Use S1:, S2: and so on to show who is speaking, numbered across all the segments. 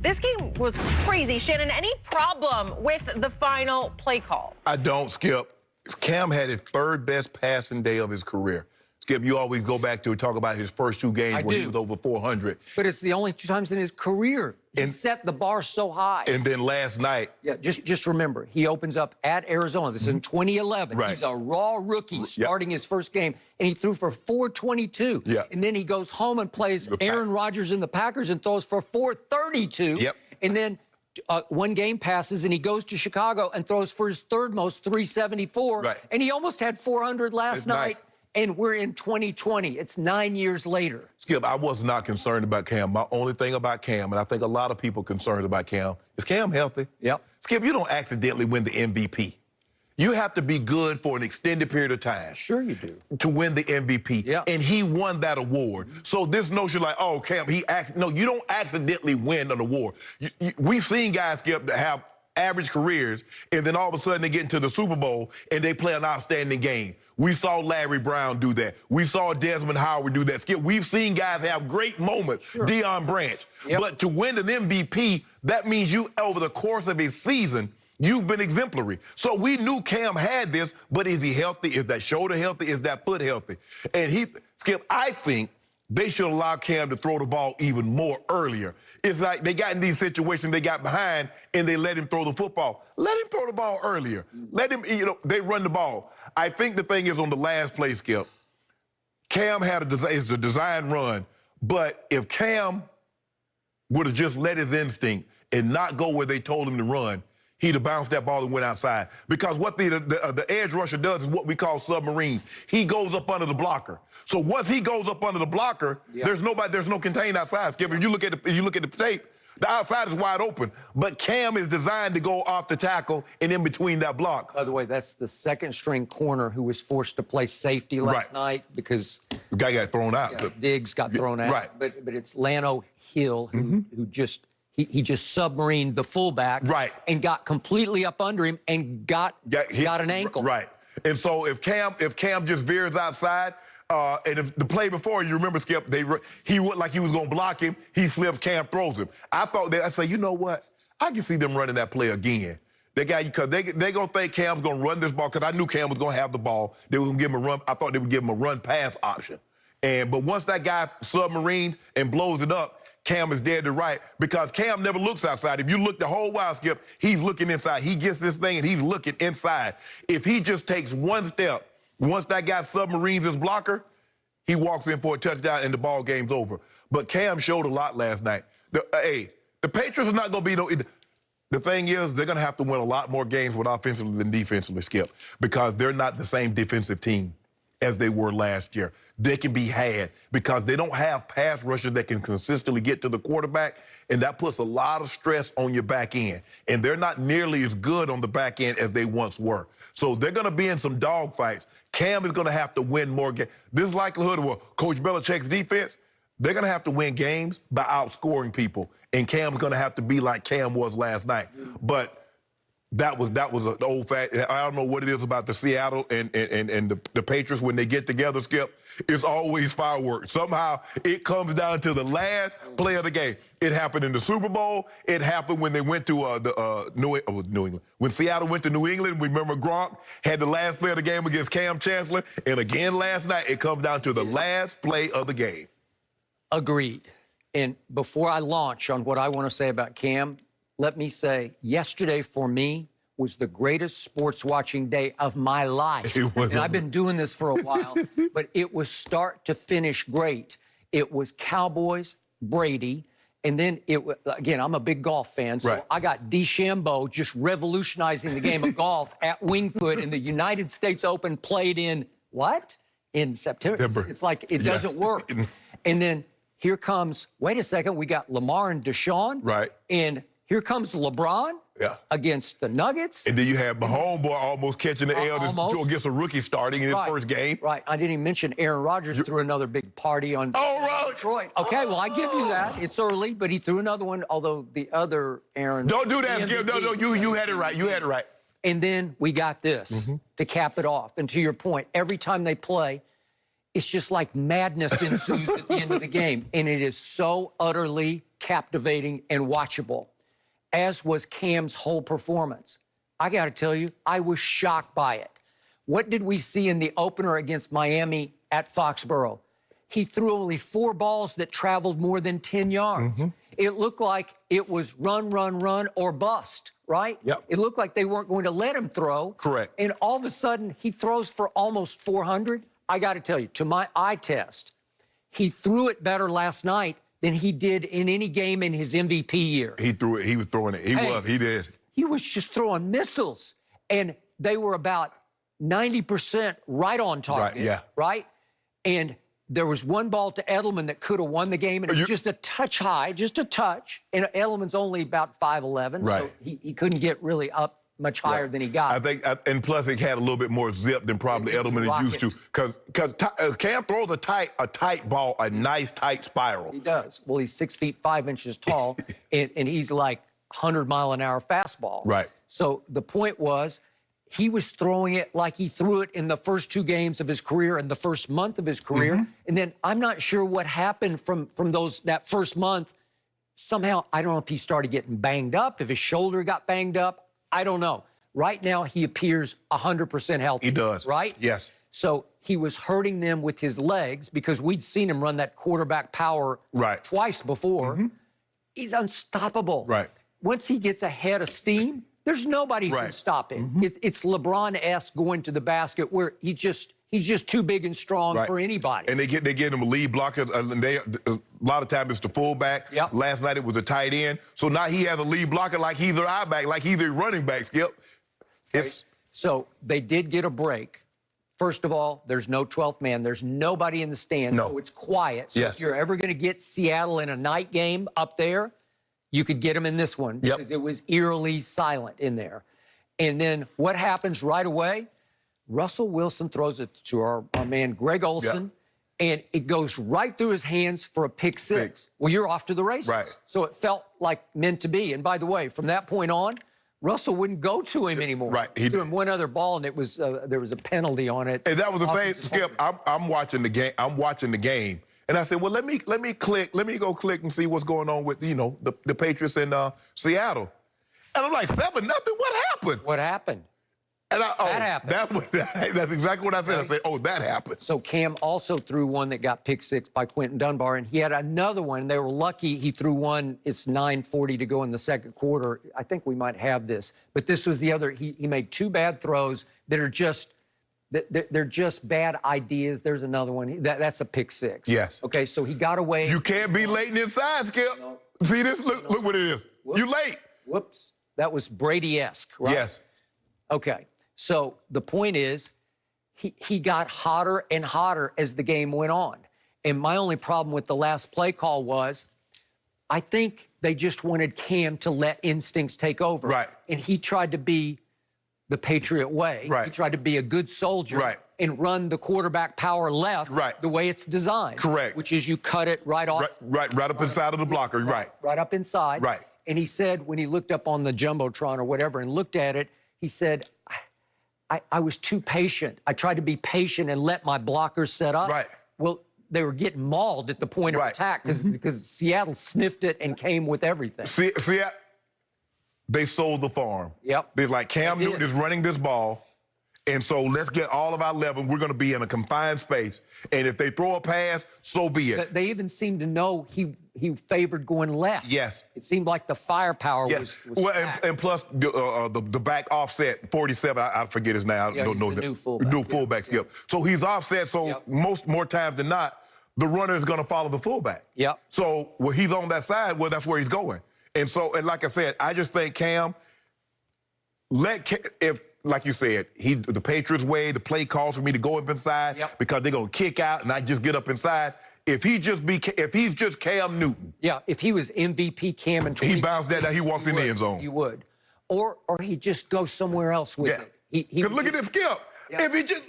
S1: This game was crazy. Shannon, any problem with the final play call?
S2: I don't, Skip. Cam had his third best passing day of his career. Skip, you always go back to talk about his first two games where he was over 400.
S3: But it's the only two times in his career he set the bar so high.
S2: And then last night.
S3: Yeah, just remember, he opens up at Arizona. This is in 2011.
S2: Right.
S3: He's a raw rookie starting his first game, and he threw for 422.
S2: Yeah.
S3: And then he goes home and plays Aaron Rodgers and the Packers and throws for 432.
S2: Yep.
S3: And then one game passes, and he goes to Chicago and throws for his third most, 374.
S2: Right.
S3: And he almost had 400 last night. And we're in 2020. It's 9 years later.
S2: Skip, I was not concerned about Cam. My only thing about Cam, and I think a lot of people concerned about Cam, is Cam healthy?
S3: Yep.
S2: Skip, you don't accidentally win the MVP. You have to be good for an extended period of time.
S3: Sure you do.
S2: To win the MVP.
S3: Yeah.
S2: And he won that award. So this notion like, oh, Cam, no, you don't accidentally win an award. We've seen guys, Skip, that have average careers, and then all of a sudden they get into the Super Bowl and they play an outstanding game. We saw Larry Brown do that. We saw Desmond Howard do that. Skip, we've seen guys have great moments, Deion Branch.
S3: Yep.
S2: But to win an MVP, that means you, over the course of his season, you've been exemplary. So we knew Cam had this, but is he healthy? Is that shoulder healthy? Is that foot healthy? And Skip, I think they should allow Cam to throw the ball even more earlier. It's like they got in these situations, they got behind, and they let him throw the football. Let him throw the ball earlier. Let him, they run the ball. I think the thing is on the last play, Skip, Cam had a design run, but if Cam would have just let his instinct and not go where they told him to run, he'd have bounced that ball and went outside. Because what the edge rusher does is what we call submarines. He goes up under the blocker. So once he goes up under the blocker, there's no contained outside. Skip, if you look at the tape, the outside is wide open. But Cam is designed to go off the tackle and in between that block.
S3: By the way, that's the second-string corner who was forced to play safety last night because
S2: the guy got thrown out.
S3: Diggs got thrown out.
S2: Right.
S3: But it's Lano Hill who just just submarined the fullback and got completely up under him and got an ankle.
S2: Right. And so if Cam just veers outside, and if the play before, you remember, Skip, he went like he was going to block him. He slips, Cam throws him. I say, you know what? I can see them running that play again. Because they're going to think Cam's going to run this ball, because I knew Cam was going to have the ball. They were going to give him a run. I thought they would give him a run-pass option. But once that guy submarined and blows it up, Cam is dead to right, because Cam never looks outside. If you look the whole while, Skip, he's looking inside. He gets this thing, and he's looking inside. If he just takes one step, once that guy submarines his blocker, he walks in for a touchdown, and the ball game's over. But Cam showed a lot last night. The Patriots are not going to be the thing is, they're going to have to win a lot more games with offensively than defensively, Skip, because they're not the same defensive team as they were last year. They can be had because they don't have pass rushers that can consistently get to the quarterback, and that puts a lot of stress on your back end. And they're not nearly as good on the back end as they once were. So they're going to be in some dogfights. Cam is going to have to win more games. This likelihood of Coach Belichick's defense, they're going to have to win games by outscoring people. And Cam's going to have to be like Cam was last night. But that was an old fact. I don't know what it is about the Seattle and the Patriots when they get together, Skip. It's always fireworks. Somehow it comes down to the last play of the game. It happened in the Super Bowl. It happened when they went to New England. When Seattle went to New England, we remember Gronk had the last play of the game against Cam Chancellor. And again last night, it comes down to the last play of the game.
S3: Agreed. And before I launch on what I want to say about Cam, let me say, yesterday for me was the greatest sports watching day of my life. And I've been doing this for a while, but it was start to finish great. It was Cowboys, Brady, and then again, I'm a big golf fan, so I got DeChambeau just revolutionizing the game of golf at Winged Foot in the United States Open, played in in September. It's like it doesn't work. And then here comes, wait a second, we got Lamar and Deshaun. And here comes LeBron against the Nuggets.
S2: And then you have Mahomes almost catching the L against a rookie starting in his first game.
S3: I didn't even mention Aaron Rodgers threw another big party on Detroit. Okay, well, I give you that. It's early, but he threw another one, although the other Aaron...
S2: Don't do that, Skip. No, you had it right. You had it right.
S3: And then we got this to cap it off. And to your point, every time they play, it's just like madness ensues at the end of the game. And it is so utterly captivating and watchable, as was Cam's whole performance. I got to tell you, I was shocked by it. What did we see in the opener against Miami at Foxborough? He threw only 4 balls that traveled more than 10 yards. It looked like it was run, run, run, or bust, right?
S2: Yep.
S3: It looked like they weren't going to let him throw.
S2: Correct.
S3: And all of a sudden, he throws for almost 400. I got to tell you, to my eye test, he threw it better last night than he did in any game in his MVP year.
S2: He threw it. He was throwing it. He did.
S3: He was just throwing missiles, and they were about 90% right on target.
S2: Right, yeah.
S3: Right? And there was one ball to Edelman that could have won the game, and it was just a touch high, just a touch. And Edelman's only about 5'11",
S2: right.
S3: so he couldn't get really up much higher than he got.
S2: I think, and plus it had a little bit more zip than probably Edelman is used to, because Cam throws a tight ball, a nice tight spiral.
S3: He does. Well, he's 6 feet 5 inches tall, and he's like 100-mile-an-hour fastball.
S2: Right.
S3: So the point was, he was throwing it like he threw it in the first 2 games of his career and the first month of his career. And then I'm not sure what happened from that first month. Somehow, I don't know if he started getting banged up, if his shoulder got banged up. I don't know. Right now, he appears 100% healthy.
S2: He does.
S3: Right?
S2: Yes.
S3: So he was hurting them with his legs because we'd seen him run that quarterback power twice before. He's unstoppable.
S2: Right.
S3: Once he gets ahead of steam, there's nobody who can stop him. It's LeBron-esque going to the basket where he's just too big and strong for anybody.
S2: And they get him a lead blocker. And a lot of times it's the fullback.
S3: Yep.
S2: Last night it was a tight end. So now he has a lead blocker like he's an eye back, like he's a running back, Skip.
S3: So they did get a break. First of all, there's no 12th man. There's nobody in the stands, so it's quiet. So if you're ever going to get Seattle in a night game up there, you could get them in this one because it was eerily silent in there. And then what happens right away? Russell Wilson throws it to our man Greg Olsen, and it goes right through his hands for a pick six. Well, you're off to the races.
S2: Right.
S3: So it felt like meant to be. And by the way, from that point on, Russell wouldn't go to him anymore.
S2: Right.
S3: He threw him one other ball, and it was there was a penalty on it.
S2: And that was the thing, Skip. I'm watching the game. And I said, well, let me go click and see what's going on with, the Patriots in Seattle. And I'm like, 7-0? What happened?
S3: What happened?
S2: And
S3: that happened.
S2: That's exactly what I said. I said, oh, that happened.
S3: So Cam also threw one that got pick six by Quentin Dunbar, and he had another one. They were lucky he threw one. It's 9:40 to go in the second quarter. I think we might have this. But this was the other. He made 2 bad throws that are just they're just bad ideas. There's another one. That's a pick six.
S2: Yes.
S3: Okay, so he got away.
S2: You can't be late inside, Skip. No. See this? Look what it is.
S3: Whoops.
S2: You late.
S3: Whoops. That was Brady-esque, right?
S2: Yes.
S3: Okay. So the point is, he got hotter and hotter as the game went on. And my only problem with the last play call was, I think they just wanted Cam to let instincts take over.
S2: Right.
S3: And he tried to be the Patriot way.
S2: Right.
S3: He tried to be a good soldier.
S2: Right.
S3: And run the quarterback power left the way it's designed.
S2: Correct.
S3: Which is you cut it right off.
S2: Right up inside of the blocker. Right.
S3: Right up inside.
S2: Right.
S3: And he said, when he looked up on the Jumbotron or whatever and looked at it, he said, I was too patient. I tried to be patient and let my blockers set up.
S2: Right.
S3: Well, they were getting mauled at the point of attack because Seattle sniffed it and came with everything.
S2: See, they sold the farm.
S3: Yep.
S2: They're like, Cam Newton is running this ball, and so let's get all of our 11. We're going to be in a confined space. And if they throw a pass, so be it.
S3: They even seemed to know he favored going left.
S2: Yes.
S3: It seemed like the firepower was
S2: well, and plus the back offset, 47, I forget his name. I don't know
S3: the new fullback.
S2: New fullback, Skip. So he's offset, so more times than not, the runner is going to follow the fullback.
S3: Yep.
S2: So when he's on that side, well, that's where he's going. And like I said, I just think Cam, like you said, the Patriots way, the play calls for me to go up inside because they're going to kick out and I just get up inside. If he's just Cam Newton.
S3: Yeah, if he was MVP Cam and
S2: he bounced that down, he walks in the end zone.
S3: You would. Or he just goes somewhere else with it.
S2: Because look at this, Skip. Yeah. If he just,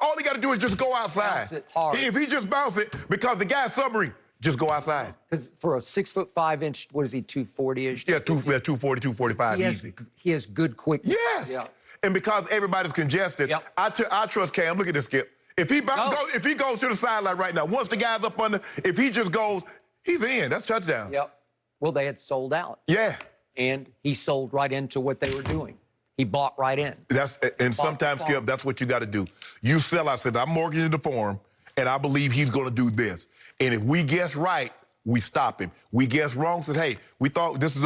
S2: all he got to do is just go outside.
S3: Bounce it hard.
S2: If he just bounce it, because the guy's submarine, just go outside.
S3: Because for a 6'5" what is he, 240-ish?
S2: Yeah, 240, 245, easy.
S3: He has good quickness.
S2: Yes. Yeah. And because everybody's congested, I trust Cam. Look at this, Skip. If he goes to the sideline right now, once the guy's up under, if he just goes, He's in. That's touchdown.
S3: Yep. Well, they had sold out.
S2: Yeah.
S3: And he sold right into what they were doing. He bought right in.
S2: Sometimes, Skip, that's what you got to do. You sell out. Said, I'm mortgaging the farm, and I believe he's going to do this. And if we guess right, we stop him. We guess wrong. Said, hey, we thought this is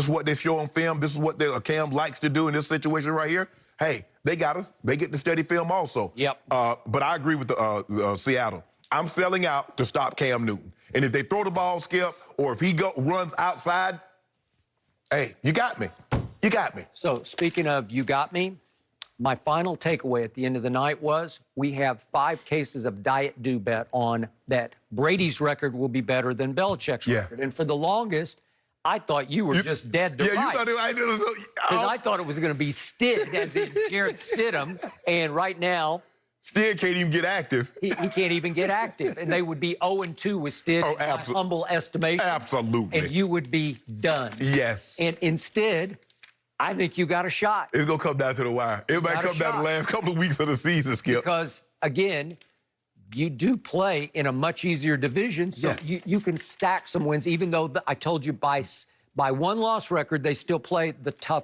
S2: what they show on film. This is what Cam likes to do in this situation right here. Hey, they got us. They get the steady film also.
S3: Yep.
S2: But I agree with the Seattle. I'm selling out to stop Cam Newton. And if they throw the ball, Skip, or if he runs outside, hey, you got me. You got me.
S3: So speaking of you got me, my final takeaway at the end of the night was we have 5 cases of Diet Do Bet on that Brady's record will be better than Belichick's record. And for the longest, I thought you were just dead to rights.
S2: Yeah, you thought I did.
S3: Because I thought it was going to be Stid, as in Jarrett Stidham. And right now,
S2: Stid can't even get active.
S3: He can't even get active. And they would be 0-2 with Stid, in my humble estimation.
S2: Absolutely.
S3: And you would be done.
S2: Yes.
S3: And instead, I think you got a shot.
S2: It's going to come down to the wire. It might come down to the last couple of weeks of the season, Skip.
S3: Because, again, you do play in a much easier division, so you can stack some wins, even though I told you by one-loss record, they still play the tough